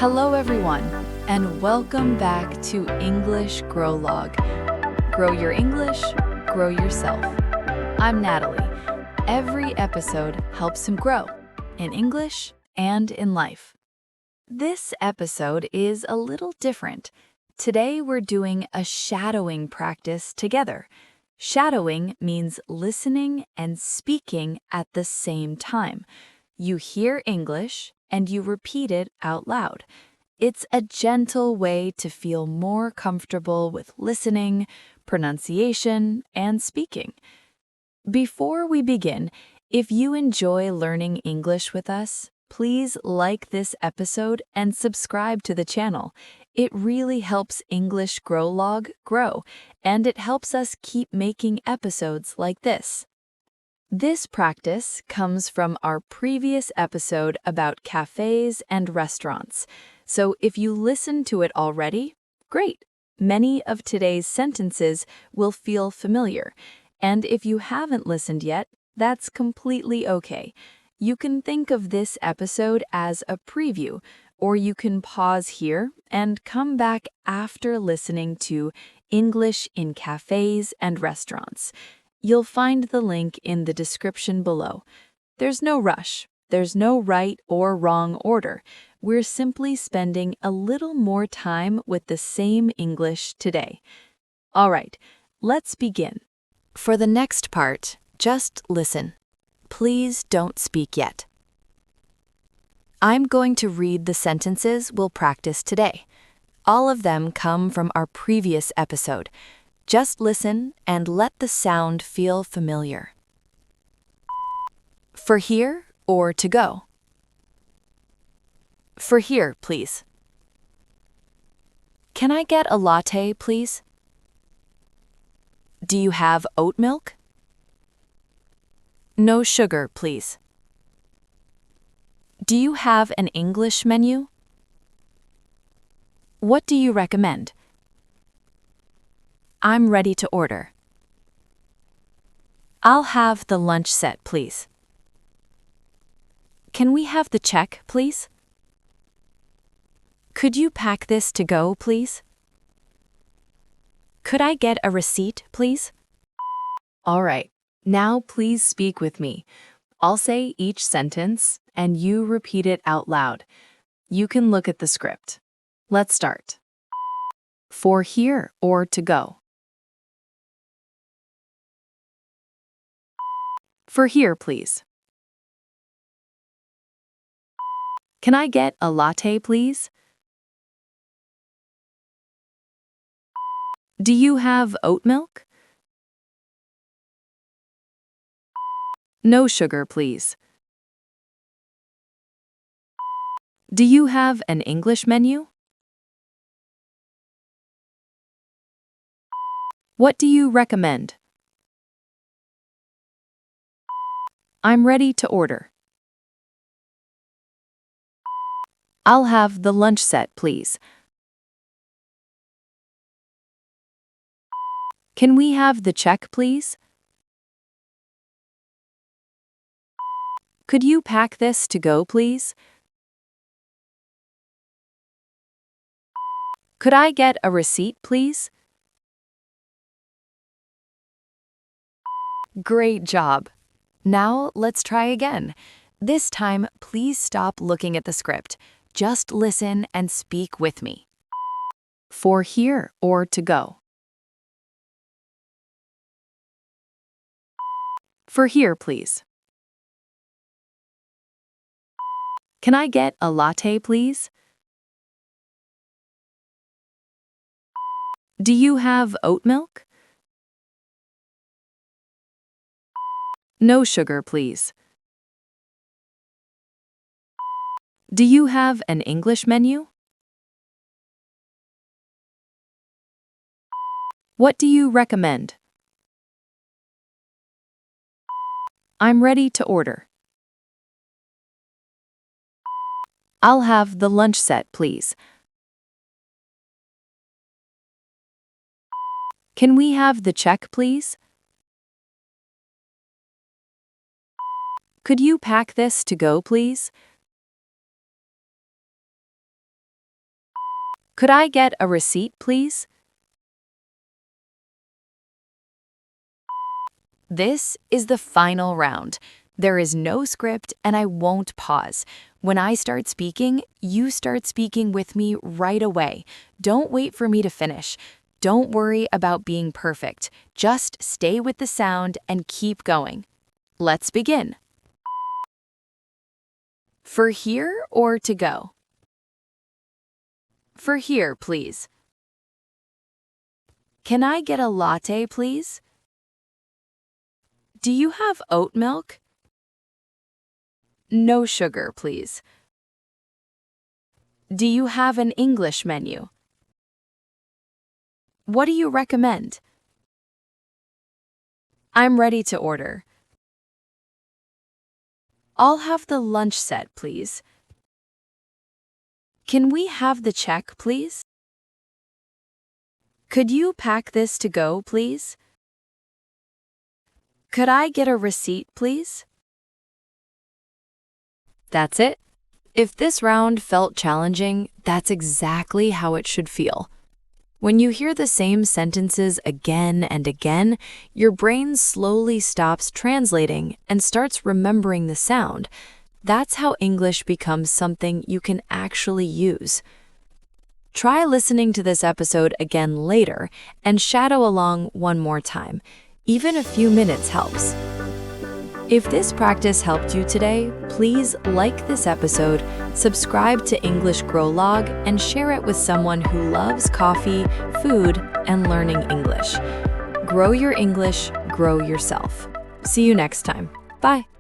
Hello, everyone, and welcome back to English GrowLog. Grow your English, grow yourself. I'm Natalie. Every episode helps him grow in English and in life. This episode is a little different. Today, we're doing a shadowing practice together. Shadowing means listening and speaking at the same time. You hear English and you repeat it out loud. It's a gentle way to feel more comfortable with listening, pronunciation, and speaking. Before we begin, if you enjoy learning English with us, please like this episode and subscribe to the channel. It really helps English GrowLog grow, and it helps us keep making episodes like this. This practice comes from our previous episode about cafes and restaurants. So if you listened to it already, great. Many of today's sentences will feel familiar. And if you haven't listened yet, that's completely okay. You can think of this episode as a preview, or you can pause here and come back after listening to English in Cafes and Restaurants. You'll find the link in the description below. There's no rush. There's no right or wrong order. We're simply spending a little more time with the same English today. All right, let's begin. For the next part, just listen. Please don't speak yet. I'm going to read the sentences we'll practice today. All of them come from our previous episode. Just listen and let the sound feel familiar. For here or to go? For here, please. Can I get a latte, please? Do you have oat milk? No sugar, please. Do you have an English menu? What do you recommend? I'm ready to order. I'll have the lunch set, please. Can we have the check, please? Could you pack this to go, please? Could I get a receipt, please? All right, now please speak with me. I'll say each sentence, and you repeat it out loud. You can look at the script. Let's start. For here or to go? For here, please. Can I get a latte, please? Do you have oat milk? No sugar, please. Do you have an English menu? What do you recommend? I'm ready to order. I'll have the lunch set, please. Can we have the check, please? Could you pack this to go, please? Could I get a receipt, please? Great job. Now let's try again. This time, please stop looking at the script. Just listen and speak with me. For here or to go? For here, please. Can I get a latte, please? Do you have oat milk? No sugar, please. Do you have an English menu? What do you recommend? I'm ready to order. I'll have the lunch set, please. Can we have the check, please? Could you pack this to go, please? Could I get a receipt, please? This is the final round. There is no script and I won't pause. When I start speaking, you start speaking with me right away. Don't wait for me to finish. Don't worry about being perfect. Just stay with the sound and keep going. Let's begin. For here or to go? For here, please. Can I get a latte, please? Do you have oat milk? No sugar, please. Do you have an English menu? What do you recommend? I'm ready to order. I'll have the lunch set, please. Can we have the check, please? Could you pack this to go, please? Could I get a receipt, please? That's it. If this round felt challenging, that's exactly how it should feel. When you hear the same sentences again and again, your brain slowly stops translating and starts remembering the sound. That's how English becomes something you can actually use. Try listening to this episode again later and shadow along one more time. Even a few minutes helps. If this practice helped you today, please like this episode, subscribe to English GrowLog, and share it with someone who loves coffee, food, and learning English. Grow your English, grow yourself. See you next time. Bye.